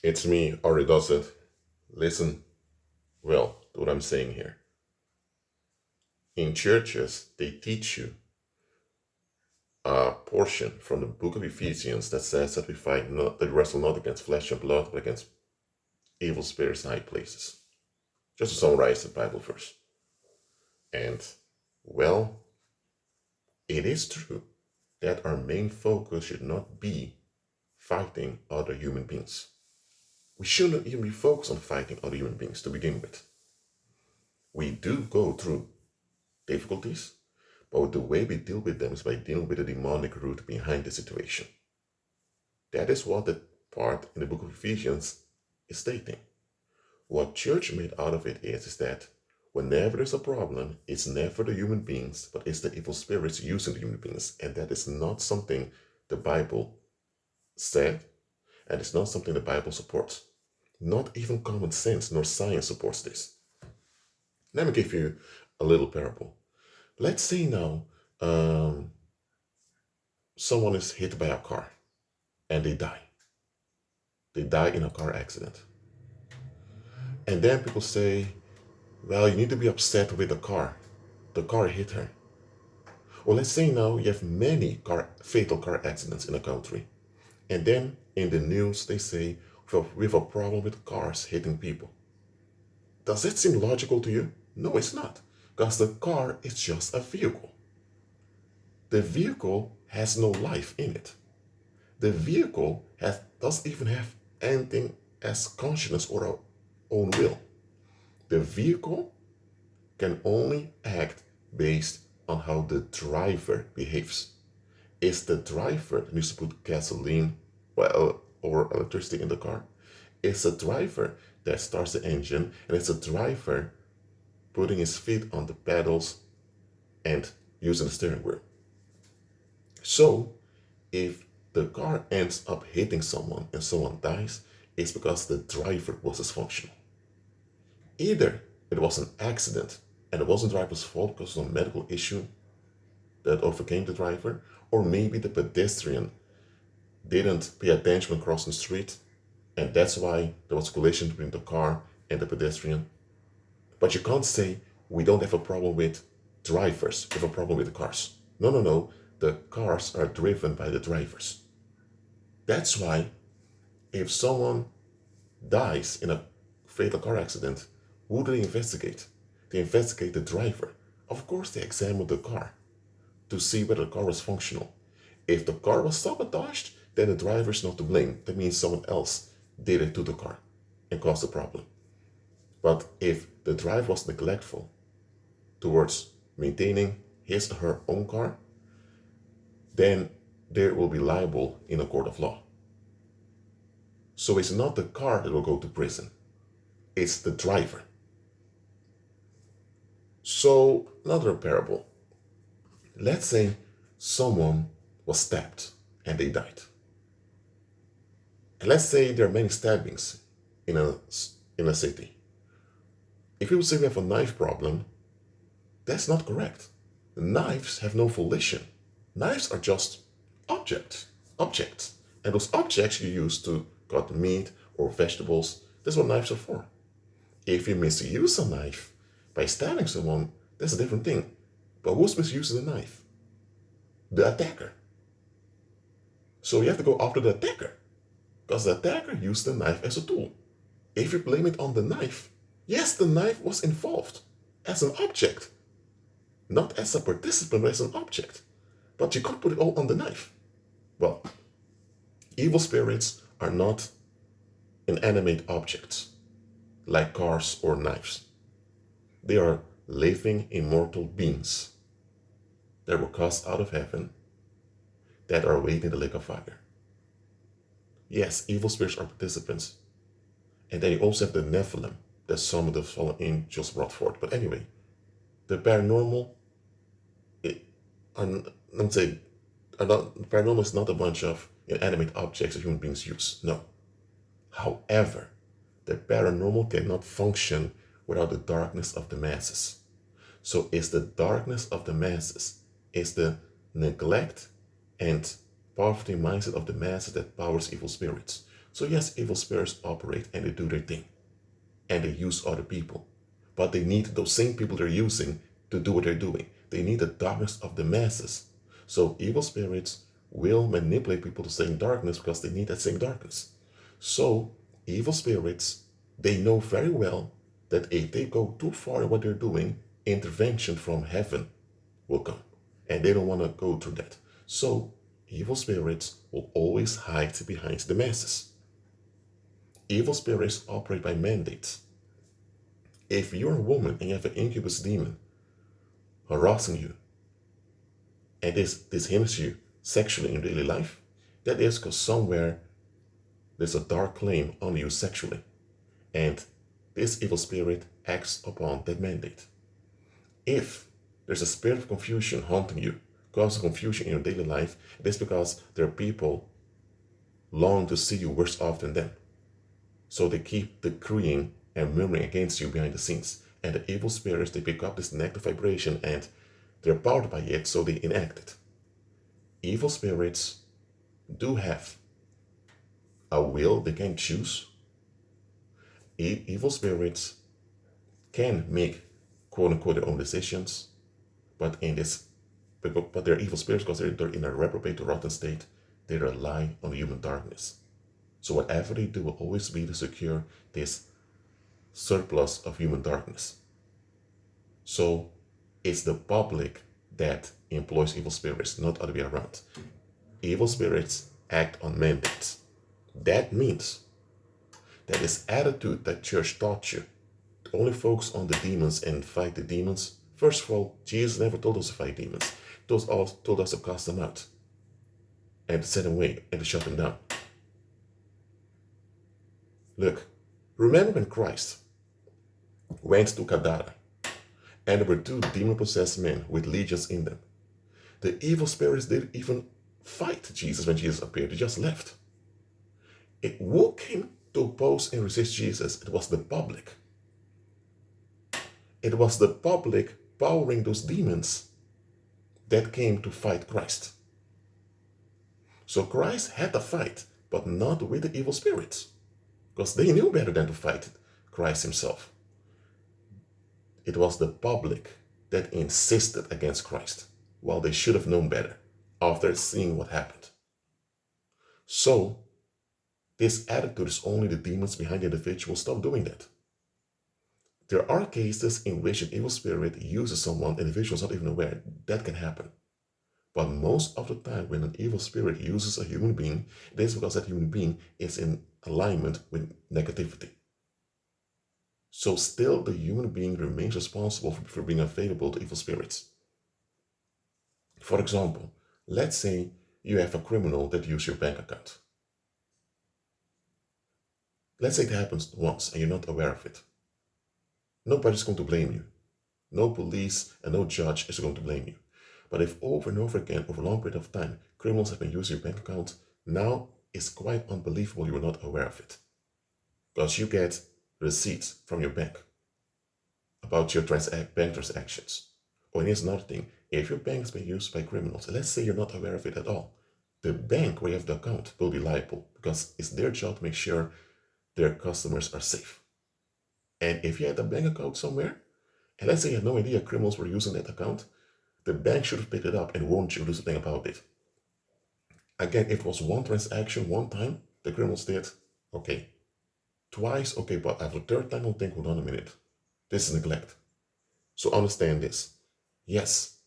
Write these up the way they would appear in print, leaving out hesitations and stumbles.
It's me, or it does it. Listen well to what I'm saying here. In churches, they teach you a portion from the book of Ephesians that says that we fight not that we wrestle not against flesh and blood, but against evil spirits in high places. Just to summarize the Bible verse. And well, it is true that our main focus should not be fighting other human beings. We shouldn't even be focused on fighting other human beings to begin with. We do go through difficulties, but the way we deal with them is by dealing with the demonic root behind the situation. That is what the part in the book of Ephesians is stating. What church made out of it is that whenever there's a problem, it's never the human beings, but it's the evil spirits using the human beings. And that is not something the Bible said, and it's not something the Bible supports. Not even common sense nor science supports this. Let me give you a little parable. Let's say now someone is hit by a car and they die. They die in a car accident. And then people say, well, you need to be upset with the car. The car hit her. Well, let's say now you have many fatal car accidents in a country. And then in the news they say, we have a problem with cars hitting people. Does it seem logical to you? No, it's not. Because the car is just a vehicle. The vehicle has no life in it. The vehicle doesn't even have anything as consciousness or our own will. The vehicle can only act based on how the driver behaves. It's the driver that needs to put gasoline or electricity in the car. It's the driver that starts the engine, and it's the driver putting his feet on the pedals and using the steering wheel. So, if the car ends up hitting someone and someone dies, it's because the driver was dysfunctional. Either it was an accident and it wasn't the driver's fault because of a medical issue that overcame the driver, or maybe the pedestrian didn't pay attention when crossing the street, and that's why there was a collision between the car and the pedestrian. But you can't say we don't have a problem with drivers, we have a problem with the cars. No, no, no. The cars are driven by the drivers. That's why if someone dies in a fatal car accident, who do they investigate? They investigate the driver. Of course, they examine the car to see whether the car was functional. If the car was sabotaged, then the driver is not to blame. That means someone else did it to the car and caused the problem. But if the driver was neglectful towards maintaining his or her own car, then they will be liable in a court of law. So it's not the car that will go to prison, it's the driver. So, another parable. Let's say someone was stabbed and they died. And let's say there are many stabbings in a city. If we would say we have a knife problem, that's not correct. Knives have no volition. Knives are just objects. And those objects you use to cut meat or vegetables, that's what knives are for. If you misuse a knife by stabbing someone, that's a different thing. But who's misusing the knife? The attacker. So you have to go after the attacker, because the attacker used the knife as a tool. If you blame it on the knife, yes, the knife was involved as an object, not as a participant, but as an object. But you can't put it all on the knife. Well, evil spirits are not inanimate objects like cars or knives. They are living, immortal beings that were cast out of heaven that are waiting in the lake of fire. Yes, evil spirits are participants. And then you also have the Nephilim that some of the fallen angels brought forth. But anyway, the paranormal, paranormal is not a bunch of inanimate objects that human beings use. No. However, the paranormal cannot function without the darkness of the masses. So it's the darkness of the masses, it's the neglect and poverty mindset of the masses that powers evil spirits. So yes, evil spirits operate and they do their thing and they use other people. But they need those same people they're using to do what they're doing. They need the darkness of the masses. So evil spirits will manipulate people to stay in darkness because they need that same darkness. So evil spirits, they know very well that if they go too far in what they're doing, intervention from heaven will come. And they don't want to go through that. So evil spirits will always hide behind the masses. Evil spirits operate by mandates. If you're a woman and you have an incubus demon harassing you, and this hinders you sexually in daily life, that is because somewhere there's a dark claim on you sexually. And this evil spirit acts upon that mandate. If there's a spirit of confusion haunting you, causing confusion in your daily life, it is because there are people long to see you worse off than them. So they keep decreeing and murmuring against you behind the scenes. And the evil spirits, they pick up this negative vibration and they're powered by it, so they enact it. Evil spirits do have a will, they can choose. Evil spirits can make quote unquote their own decisions, but they're evil spirits because they're in a reprobate or rotten state. They rely on human darkness. So whatever they do will always be to secure this surplus of human darkness. So it's the public that employs evil spirits, not other way around. Evil spirits act on mandates. That means that this attitude that church taught you to only focus on the demons and fight the demons. First of all, Jesus never told us to fight demons. He told us to cast them out and to set them away and to shut them down. Look, remember when Christ went to Gadara and there were two demon-possessed men with legions in them. The evil spirits didn't even fight Jesus when Jesus appeared. They just left. Who came to oppose and resist Jesus? It was the public. It was the public powering those demons that came to fight Christ. So Christ had to fight, but not with the evil spirits, because they knew better than to fight Christ himself. It was the public that insisted against Christ, while they should have known better after seeing what happened. So this attitude is only the demons behind the individual. Stop doing that. There are cases in which an evil spirit uses someone, individuals not even aware. That can happen. But most of the time when an evil spirit uses a human being, it is because that human being is in alignment with negativity. So still the human being remains responsible for being available to evil spirits. For example, let's say you have a criminal that uses your bank account. Let's say it happens once and you're not aware of it. Nobody's going to blame you. No police and no judge is going to blame you. But if over and over again, over a long period of time, criminals have been using your bank account, now it's quite unbelievable you were not aware of it. Because you get receipts from your bank about your bank transactions. Or here's another thing, if your bank has been used by criminals, let's say you're not aware of it at all, the bank where you have the account will be liable because it's their job to make sure their customers are safe. And if you had a bank account somewhere, and let's say you had no idea criminals were using that account, the bank should have picked it up and warned you to do something about it. Again, if it was one transaction, one time, the criminals did, okay. Twice, okay, but after the third time, I'll think, hold on a minute. This is neglect. So understand this. Yes,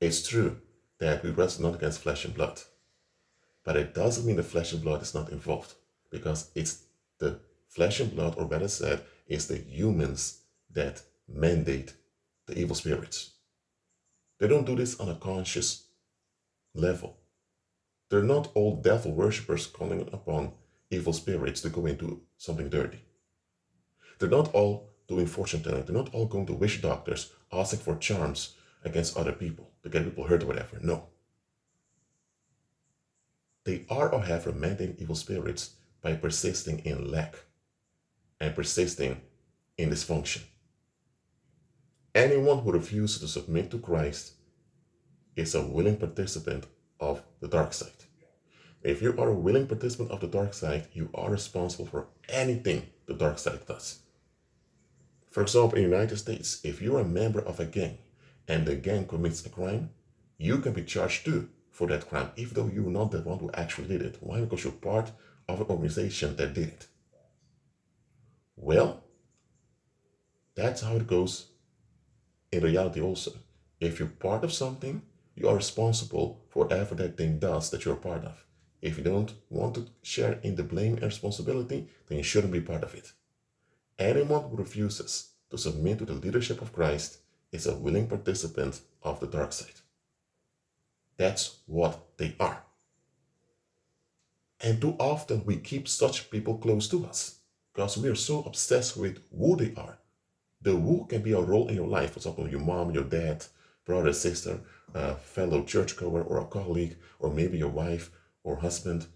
it's true that we wrestle not against flesh and blood. But it doesn't mean the flesh and blood is not involved. Because it's the flesh and blood, or better said, it's the humans that mandate the evil spirits. They don't do this on a conscious level. They're not all devil worshippers calling upon evil spirits to go into something dirty. They're not all doing fortune telling. They're not all going to witch doctors asking for charms against other people to get people hurt or whatever. No. They are or have mandated evil spirits by persisting in lack and persisting in dysfunction. Anyone who refuses to submit to Christ is a willing participant of the dark side. If you are a willing participant of the dark side, you are responsible for anything the dark side does. For example, in the United States, if you're a member of a gang and the gang commits a crime, you can be charged too for that crime, even though you're not the one who actually did it. Why? Because you're part of an organization that did it. Well, that's how it goes in reality also. If you're part of something, you are responsible for whatever that thing does that you're part of. If you don't want to share in the blame and responsibility, then you shouldn't be part of it. Anyone who refuses to submit to the leadership of Christ is a willing participant of the dark side. That's what they are. And too often we keep such people close to us because we are so obsessed with who they are. The who can be a role in your life. For example, your mom, your dad, brother, sister, a fellow churchgoer, or a colleague, or maybe your wife or husband,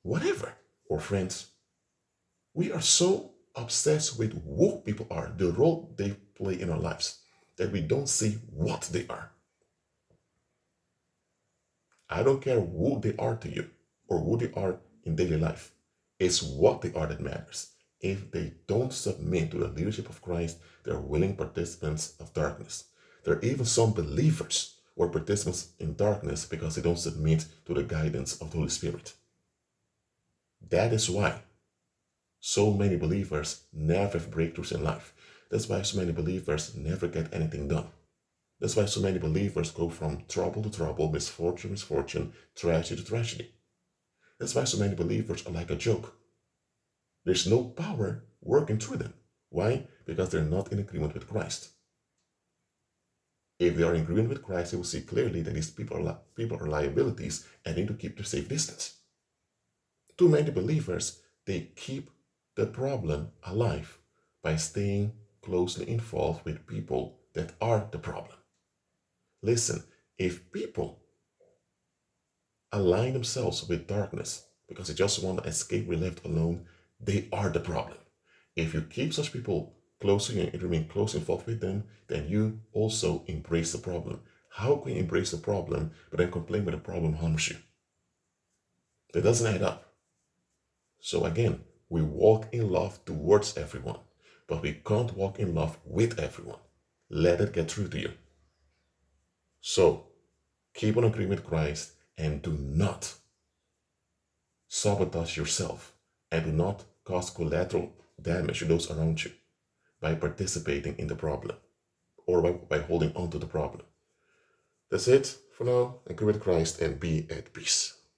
whatever, or friends. We are so obsessed with who people are, the role they play in our lives, that we don't see what they are. I don't care who they are to you or who they are in daily life. It's what they are that matters. If they don't submit to the leadership of Christ, they're willing participants of darkness. There are even some believers who are participants in darkness because they don't submit to the guidance of the Holy Spirit. That is why so many believers never have breakthroughs in life. That's why so many believers never get anything done. That's why so many believers go from trouble to trouble, misfortune, misfortune, tragedy to tragedy. That's why so many believers are like a joke. There's no power working through them. Why? Because they're not in agreement with Christ. If they are in agreement with Christ, they will see clearly that these people are liabilities and need to keep their safe distance. Too many believers, they keep the problem alive by staying closely involved with people that are the problem. Listen, if people align themselves with darkness because they just want to escape being left alone, they are the problem. If you keep such people close to you and remain close involved with them, then you also embrace the problem. How can you embrace the problem but then complain when the problem harms you? That doesn't add up. So again, we walk in love towards everyone, but we can't walk in love with everyone. Let it get through to you. So keep on agreeing with Christ and do not sabotage yourself and do not cause collateral damage to those around you by participating in the problem or by holding on to the problem. That's it for now. Agree with Christ and be at peace.